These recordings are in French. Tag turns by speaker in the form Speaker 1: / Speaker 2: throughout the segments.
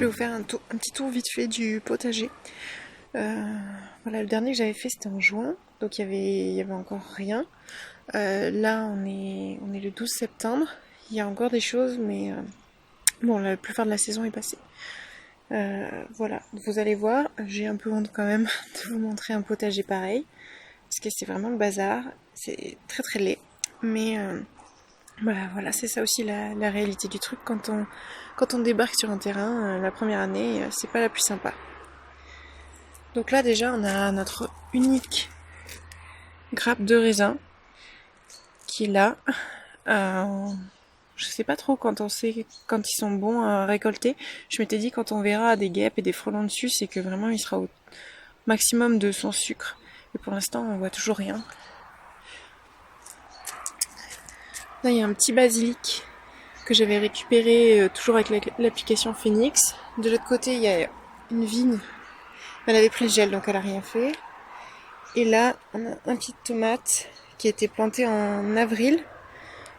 Speaker 1: voulais vous faire un petit tour vite fait du potager. Voilà, le dernier que j'avais fait c'était en juin, donc il y avait encore rien. Là on est le 12 septembre, il y a encore des choses, mais bon, la plupart de la saison est passée. Voilà, vous allez voir, j'ai un peu honte quand même de vous montrer un potager pareil, parce que c'est vraiment le bazar, c'est très très laid, mais voilà, c'est ça aussi la réalité du truc quand on débarque sur un terrain, la première année, c'est pas la plus sympa. Donc là déjà on a notre unique grappe de raisin qui est là. Je sais pas trop quand on sait quand ils sont bons à récolter. Je m'étais dit quand on verra des guêpes et des frelons dessus, c'est que vraiment il sera au maximum de son sucre. Et pour l'instant on voit toujours rien. Là il y a un petit basilic que j'avais récupéré toujours avec l'application Phoenix. De l'autre côté il y a une vigne. Elle avait pris le gel donc elle a rien fait. Et là on a un pied de tomate qui a été planté en avril.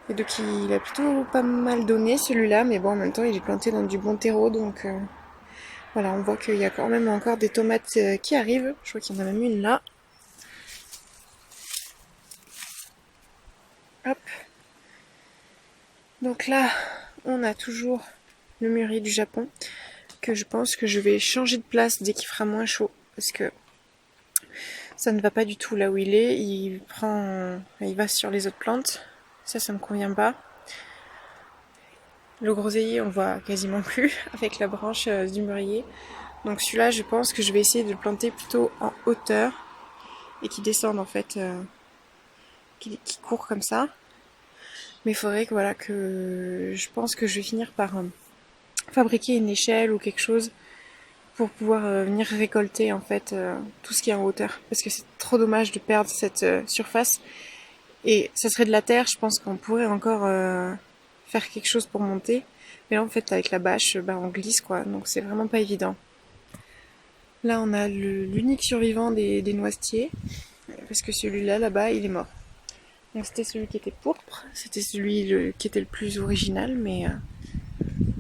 Speaker 1: Et donc il a plutôt pas mal donné celui-là, mais bon en même temps il est planté dans du bon terreau, donc voilà, on voit qu'il y a quand même encore des tomates qui arrivent. Je crois qu'il y en a même une là. Hop. Donc là on a toujours le mûrier du Japon, que je pense que je vais changer de place dès qu'il fera moins chaud, parce que ça ne va pas du tout là où il est. Il va sur les autres plantes, ça me convient pas. Le groseillier on le voit quasiment plus avec la branche du mûrier. Donc celui-là je pense que je vais essayer de le planter plutôt en hauteur et qui descende en fait, qui court comme ça. Mais il faudrait que voilà, que je pense que je vais finir par fabriquer une échelle ou quelque chose pour pouvoir venir récolter en fait tout ce qui est en hauteur, parce que c'est trop dommage de perdre cette surface. Et ça serait de la terre, je pense qu'on pourrait encore faire quelque chose pour monter, mais là en fait avec la bâche on glisse quoi, donc c'est vraiment pas évident. Là on a l'unique survivant des noisetiers, parce que celui-là là-bas il est mort. Donc c'était celui qui était pourpre, c'était celui qui était le plus original, mais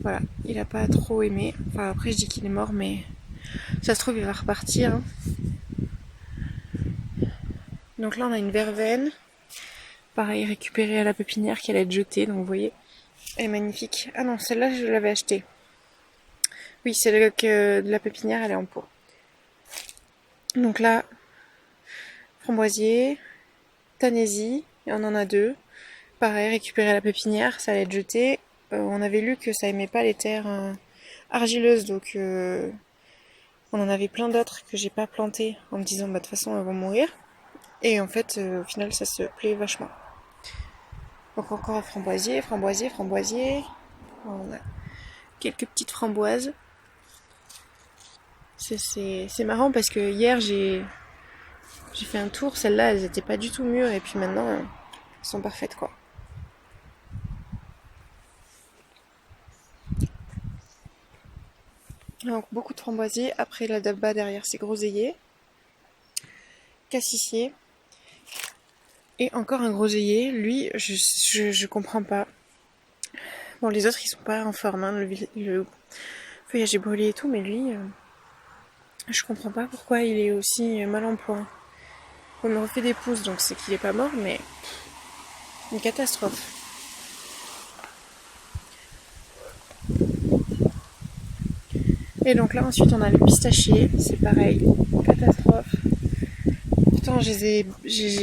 Speaker 1: voilà, il a pas trop aimé. Enfin après je dis qu'il est mort, mais ça se trouve il va repartir, hein. Donc là on a une verveine, pareil récupérée à la pépinière qui allait être jetée, donc vous voyez, elle est magnifique. Ah non, celle-là je l'avais achetée. Oui, celle de la pépinière elle est en pot. Donc là, framboisier, tanésie, et on en a deux. Pareil, récupéré à la pépinière, ça allait être jeté. On avait lu que ça aimait pas les terres argileuses, donc on en avait plein d'autres que j'ai pas plantées en me disant bah de toute façon elles vont mourir. Et en fait, au final, ça se plaît vachement. Donc encore un framboisier. On a quelques petites framboises. C'est marrant parce que hier j'ai fait un tour, celles-là elles étaient pas du tout mûres et puis maintenant elles sont parfaites quoi. Donc beaucoup de framboisiers, après la dabba derrière c'est groseillier, cassissier et encore un groseillier. Lui je comprends pas. Bon les autres ils sont pas en forme, hein. Le feuillage est brûlé et tout, mais lui je comprends pas pourquoi il est aussi mal en point. On me refait des pousses donc c'est qu'il est pas mort, mais une catastrophe. Et donc là ensuite on a le pistachier, c'est pareil, catastrophe. Pourtant j'ai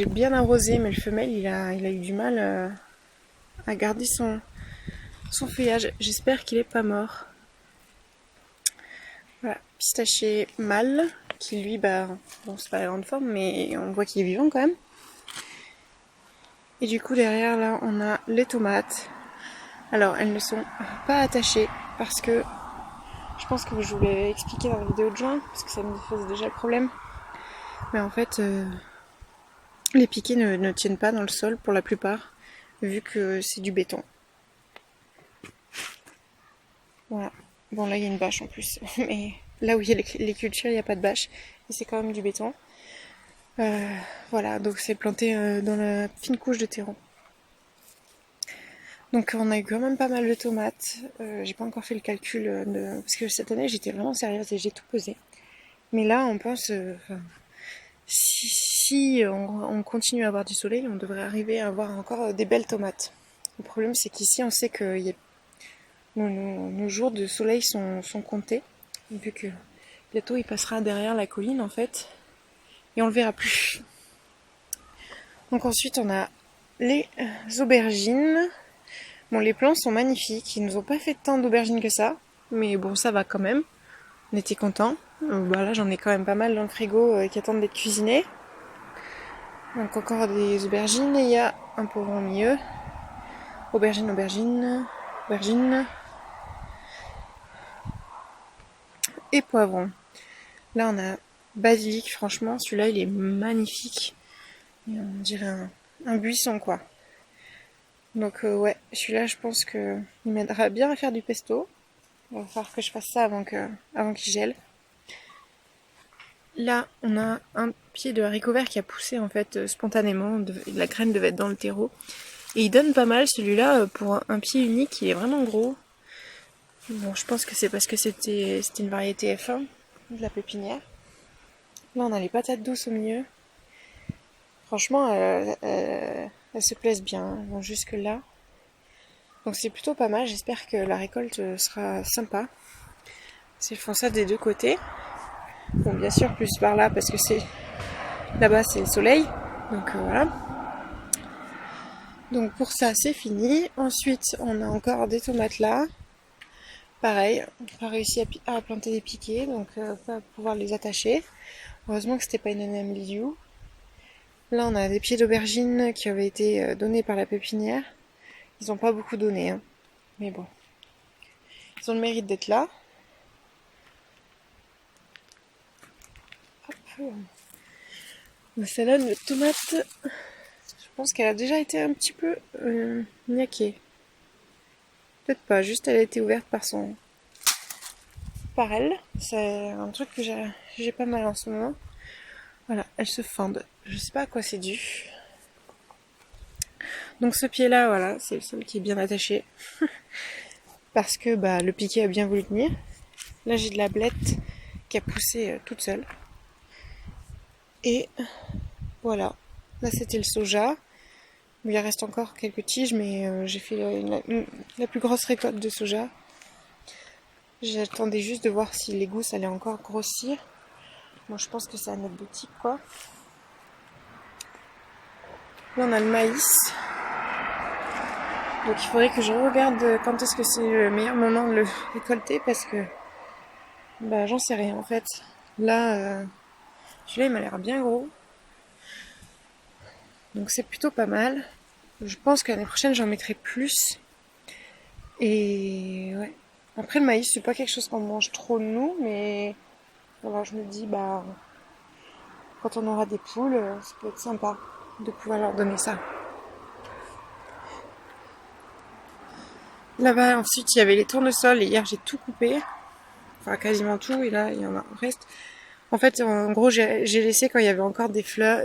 Speaker 1: bien arrosé, mais le femelle il a eu du mal à garder son feuillage. J'espère qu'il est pas mort. Voilà, pistachier mâle, qui lui bon c'est pas la grande forme, mais on voit qu'il est vivant quand même. Et du coup derrière là on a les tomates. Alors elles ne sont pas attachées parce que je pense que je vous l'ai expliqué dans la vidéo de juin, parce que ça me faisait déjà le problème. Mais en fait, les piquets ne tiennent pas dans le sol pour la plupart, vu que c'est du béton. Voilà. Bon là il y a une bâche en plus, mais là où il y a les cultures il n'y a pas de bâche, et c'est quand même du béton. Voilà, donc c'est planté dans la fine couche de terreau. Donc on a eu quand même pas mal de tomates. J'ai pas encore fait le calcul parce que cette année j'étais vraiment sérieuse et j'ai tout pesé. Mais là on pense, si on continue à avoir du soleil, on devrait arriver à avoir encore des belles tomates. Le problème c'est qu'ici on sait que nos jours de soleil sont comptés, vu que bientôt il passera derrière la colline en fait, et on le verra plus. Donc ensuite on a les aubergines. Bon, les plants sont magnifiques, ils nous ont pas fait tant d'aubergines que ça, mais bon, ça va quand même. On était contents. Bah là, j'en ai quand même pas mal dans le frigo qui attendent d'être cuisinées. Donc encore des aubergines, et il y a un poivron au milieu. Aubergine, aubergine, aubergine et poivron. Là, on a basilic, franchement, celui-là, il est magnifique. Et on dirait un buisson, quoi. Donc ouais, celui-là, je pense que il m'aidera bien à faire du pesto. Il va falloir que je fasse ça avant qu'il gèle. Là, on a un pied de haricot vert qui a poussé en fait spontanément. La graine devait être dans le terreau. Et il donne pas mal celui-là pour un pied unique. Il est vraiment gros. Bon, je pense que c'est parce que c'était une variété F1 de la pépinière. Là, on a les patates douces au milieu. Franchement, elles se plaisent bien. Elles vont jusque là. Donc c'est plutôt pas mal. J'espère que la récolte sera sympa. Ils font ça des deux côtés. Bon, bien sûr, plus par là parce que c'est là-bas, c'est le soleil. Donc voilà. Donc pour ça, c'est fini. Ensuite, on a encore des tomates là. Pareil, on n'a pas réussi à planter des piquets, donc pas pouvoir les attacher. Heureusement que c'était pas une NMLU. Là, on a des pieds d'aubergine qui avaient été donnés par la pépinière. Ils n'ont pas beaucoup donné, hein. Mais bon. Ils ont le mérite d'être là. Hop. Ma salade de tomates, je pense qu'elle a déjà été un petit peu niaquée. Peut-être pas, juste elle a été ouverte par elle. C'est un truc que j'ai pas mal en ce moment. Voilà, elles se fendent. Je sais pas à quoi c'est dû. Donc ce pied-là, voilà, c'est le seul qui est bien attaché. Parce que bah, le piquet a bien voulu tenir. Là, j'ai de la blette qui a poussé toute seule. Et voilà. Là, c'était le soja. Il reste encore quelques tiges, mais j'ai fait la plus grosse récolte de soja. J'attendais juste de voir si les gousses allaient encore grossir. Bon, je pense que c'est à notre boutique, quoi. Là, on a le maïs. Donc, il faudrait que je regarde quand est-ce que c'est le meilleur moment de le récolter parce que bah, j'en sais rien en fait. Là, celui-là, il m'a l'air bien gros. Donc, c'est plutôt pas mal. Je pense que l'année prochaine, j'en mettrai plus. Et ouais. Après, le maïs, c'est pas quelque chose qu'on mange trop nous, mais voilà, je me dis, bah, quand on aura des poules, ça peut être sympa de pouvoir leur donner ça. Là-bas, ensuite, il y avait les tournesols et hier, j'ai tout coupé. Enfin, quasiment tout, et là, il y en a un reste. En fait, en gros, j'ai laissé quand il y avait encore des fleurs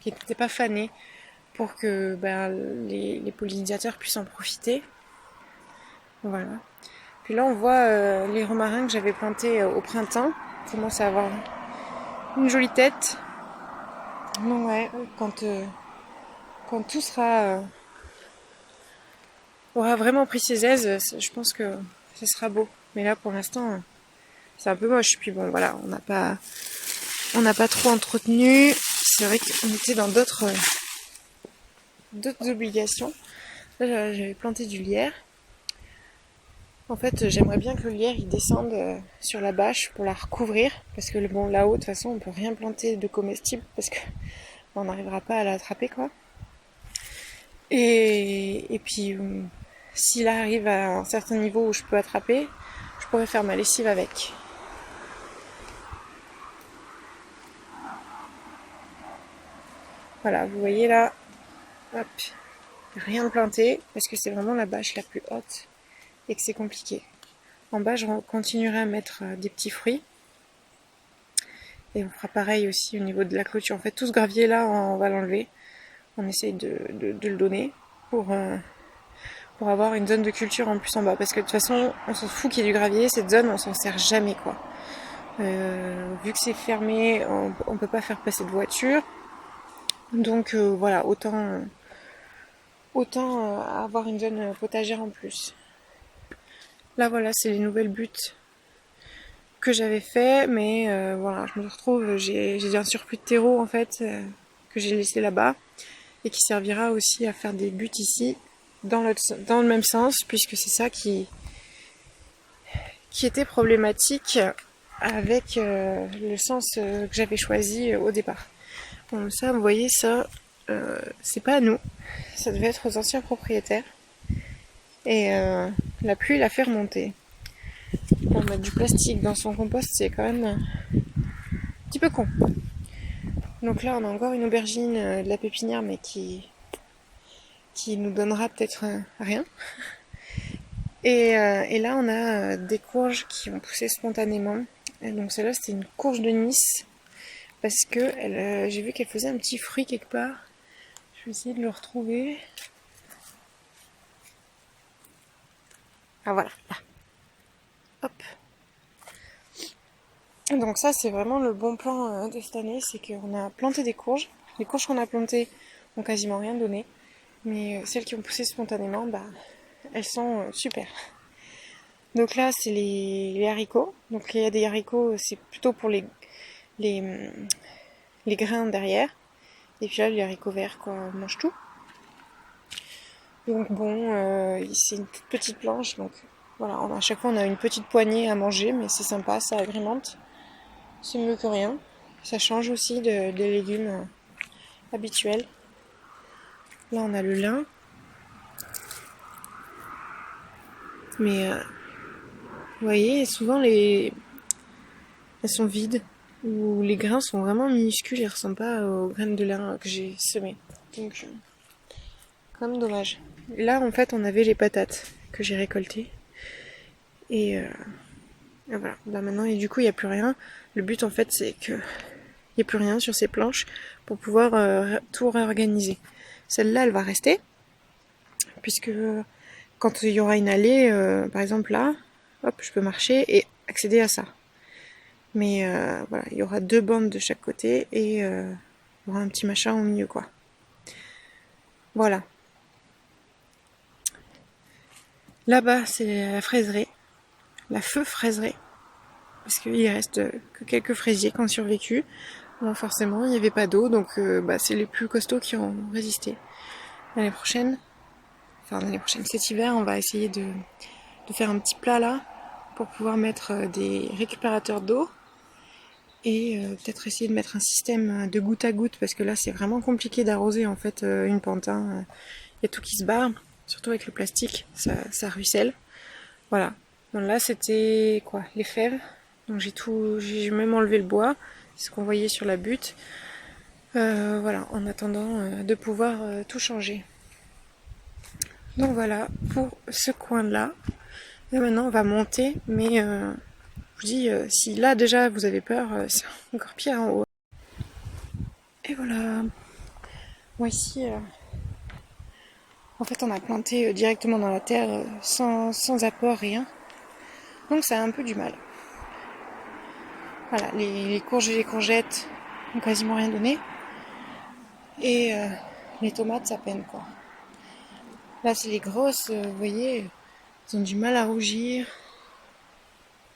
Speaker 1: qui n'étaient pas fanées pour que ben, les pollinisateurs puissent en profiter. Voilà. Puis là, on voit les romarins que j'avais plantés au printemps commencent à avoir une jolie tête. Donc ouais, quand tout aura vraiment pris ses aises, je pense que ce sera beau. Mais là, pour l'instant, c'est un peu moche. Puis bon, voilà, on n'a pas trop entretenu. C'est vrai qu'on était dans d'autres obligations. Là, j'avais planté du lierre. En fait, j'aimerais bien que le lierre il descende sur la bâche pour la recouvrir. Parce que bon, là-haut, de toute façon, on peut rien planter de comestible parce que on n'arrivera pas à l'attraper, quoi. Et puis, s'il arrive à un certain niveau où je peux attraper, je pourrais faire ma lessive avec. Voilà, vous voyez là, hop, rien de planté parce que c'est vraiment la bâche la plus haute et que c'est compliqué. En bas, je continuerai à mettre des petits fruits. Et on fera pareil aussi au niveau de la clôture. En fait, tout ce gravier là, on va l'enlever. On essaye de le donner. pour, euh, pour avoir une zone de culture en plus en bas. Parce que de toute façon, on s'en fout qu'il y ait du gravier, cette zone, on s'en sert jamais, quoi. Vu que c'est fermé, on peut pas faire passer de voiture. Donc voilà, autant avoir une zone potagère en plus. Là voilà, c'est les nouvelles buttes que j'avais fait, mais voilà, je me retrouve, j'ai un surplus de terreau en fait que j'ai laissé là-bas et qui servira aussi à faire des buttes ici dans le même sens, puisque c'est ça qui était problématique avec le sens que j'avais choisi au départ. Bon, ça, vous voyez, ça, c'est pas à nous. Ça devait être aux anciens propriétaires. Et la pluie l'a fait remonter. Pour mettre du plastique dans son compost, c'est quand même un petit peu con. Donc là, on a encore une aubergine de la pépinière, mais qui nous donnera peut-être rien. Et là, on a des courges qui ont poussé spontanément. Et donc celle-là, c'était une courge de Nice. Parce que j'ai vu qu'elle faisait un petit fruit quelque part. Je vais essayer de le retrouver. Ah voilà, là. Hop. Donc ça, c'est vraiment le bon plan de cette année, c'est qu'on a planté des courges. Les courges qu'on a plantées ont quasiment rien donné. Mais celles qui ont poussé spontanément, bah, elles sont super. Donc là, c'est les haricots. Donc il y a des haricots, c'est plutôt pour les, les grains derrière. Et puis là, les haricots verts, quoi, on mange tout. Donc bon, c'est une toute petite planche, donc voilà, à chaque fois on a une petite poignée à manger, mais c'est sympa, ça agrémente. C'est mieux que rien. Ça change aussi des légumes habituels. Là on a le lin. Mais vous voyez, souvent elles sont vides. Ou les grains sont vraiment minuscules, ils ressemblent pas aux graines de lin que j'ai semées. Donc, comme dommage. Là en fait on avait les patates que j'ai récoltées. Et voilà, là maintenant, et du coup il n'y a plus rien. Le but en fait c'est que il n'y a plus rien sur ces planches pour pouvoir tout réorganiser. Celle-là, elle va rester, puisque quand il y aura une allée, par exemple là, hop, je peux marcher et accéder à ça. Mais voilà, il y aura 2 bandes de chaque côté et il y aura un petit machin au milieu, quoi. Voilà. Là-bas, c'est la fraiserie, la feu fraiserie, parce qu'il reste que quelques fraisiers qui ont survécu. Bon, forcément, il n'y avait pas d'eau, donc c'est les plus costauds qui ont résisté. L'année prochaine, cet hiver, on va essayer de faire un petit plat là pour pouvoir mettre des récupérateurs d'eau et peut-être essayer de mettre un système de goutte à goutte parce que là c'est vraiment compliqué d'arroser en fait une pente. Il y a tout qui se barre, surtout avec le plastique, ça ruisselle. Voilà. Donc là c'était quoi, les fèves. Donc j'ai même enlevé le bois, c'est ce qu'on voyait sur la butte. Voilà, en attendant de pouvoir tout changer. Donc voilà pour ce coin-là. Et maintenant on va monter, mais je vous dis, si là déjà vous avez peur, c'est encore pire en haut. Et voilà. Moi ici, en fait on a planté directement dans la terre, sans apport, rien. Donc ça a un peu du mal. Voilà, les courges et les courgettes ont quasiment rien donné. Et les tomates, à peine quoi. Là c'est les grosses, vous voyez, elles ont du mal à rougir.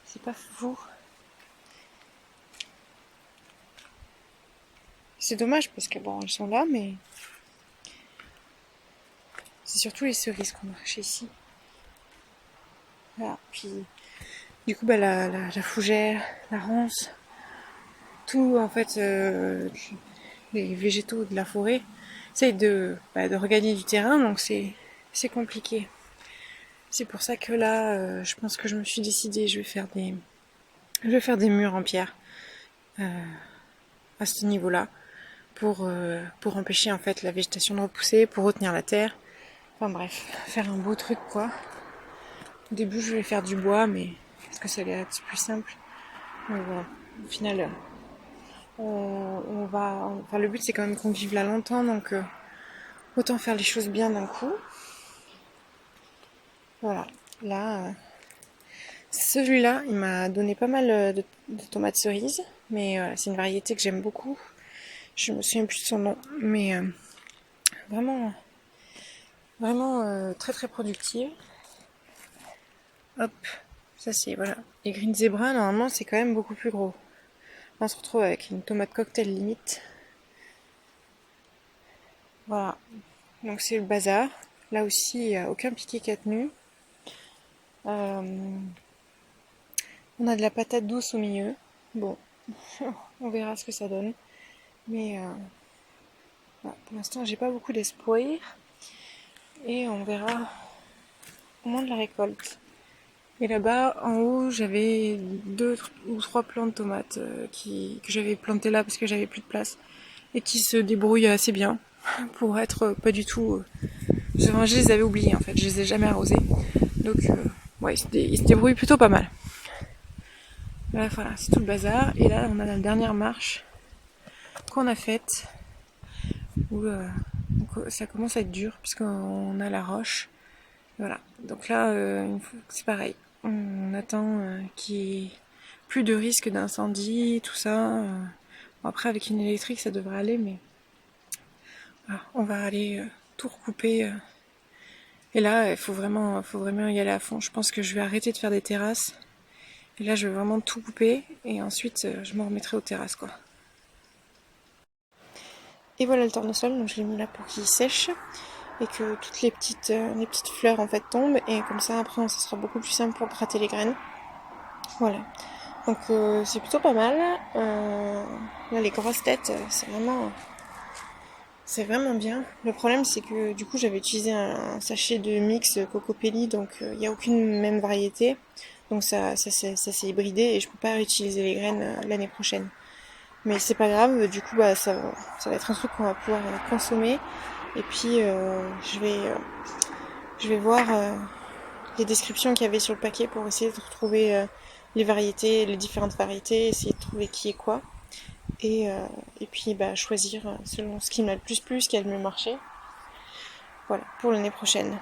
Speaker 1: C'est pas fou. C'est dommage parce que bon, elles sont là, mais c'est surtout les cerises qu'on marche ici. Voilà, puis du coup, la fougère, la ronce, tout en fait, les végétaux de la forêt essayent de regagner du terrain, donc c'est compliqué. C'est pour ça que là, je pense que je me suis décidée, je vais faire des murs en pierre à ce niveau-là pour empêcher en fait la végétation de repousser, pour retenir la terre. Enfin bref, faire un beau truc quoi. Au début, je vais faire du bois, mais parce que ça allait être plus simple. Donc voilà, au final, on va. Enfin, le but c'est quand même qu'on vive là longtemps, donc autant faire les choses bien d'un coup. Voilà, là, celui-là, il m'a donné pas mal de tomates cerises, mais c'est une variété que j'aime beaucoup. Je me souviens plus de son nom, mais vraiment, vraiment très très productive. Hop, ça c'est, voilà. Les Green Zebra, normalement, c'est quand même beaucoup plus gros. On se retrouve avec une tomate cocktail limite. Voilà, donc c'est le bazar. Là aussi, il n'y a aucun piqué qui a tenu. Euh, on a de la patate douce au milieu. Bon, on verra ce que ça donne. Mais voilà, pour l'instant, j'ai pas beaucoup d'espoir. Et on verra au moment de la récolte. Et là-bas, en haut, j'avais 2 ou 3 plants de tomates que j'avais plantées là parce que j'avais plus de place. Et qui se débrouillent assez bien pour être pas du tout... je les avais oubliés en fait, je les ai jamais arrosés. Donc ouais, ils se débrouillent plutôt pas mal. Là, voilà, c'est tout le bazar. Et là, on a la dernière marche qu'on a faite où ça commence à être dur puisqu'on a la roche. Voilà. Donc là, c'est pareil. On attend qu'il y ait plus de risque d'incendie, tout ça. Bon, après, avec une électrique, ça devrait aller, mais voilà, on va aller tout recouper. Et là, faut vraiment y aller à fond. Je pense que je vais arrêter de faire des terrasses. Et là, je vais vraiment tout couper. Et ensuite, je me remettrai aux terrasses, quoi. Et voilà le tournesol, donc je l'ai mis là pour qu'il sèche et que toutes les petites fleurs en fait tombent et comme ça après ça sera beaucoup plus simple pour gratter les graines. Voilà. Donc c'est plutôt pas mal. Là les grosses têtes, c'est vraiment bien. Le problème c'est que du coup j'avais utilisé un sachet de mix Cocopelli, donc il n'y a aucune même variété. Donc ça s'est hybridé et je peux pas réutiliser les graines l'année prochaine. Mais c'est pas grave, du coup bah ça va être un truc qu'on va pouvoir consommer. Et puis je vais voir les descriptions qu'il y avait sur le paquet pour essayer de retrouver les variétés, les différentes variétés, essayer de trouver qui est quoi. Et puis bah, choisir selon ce qui m'a le plus plu, ce qui a le mieux marché. Voilà, pour l'année prochaine.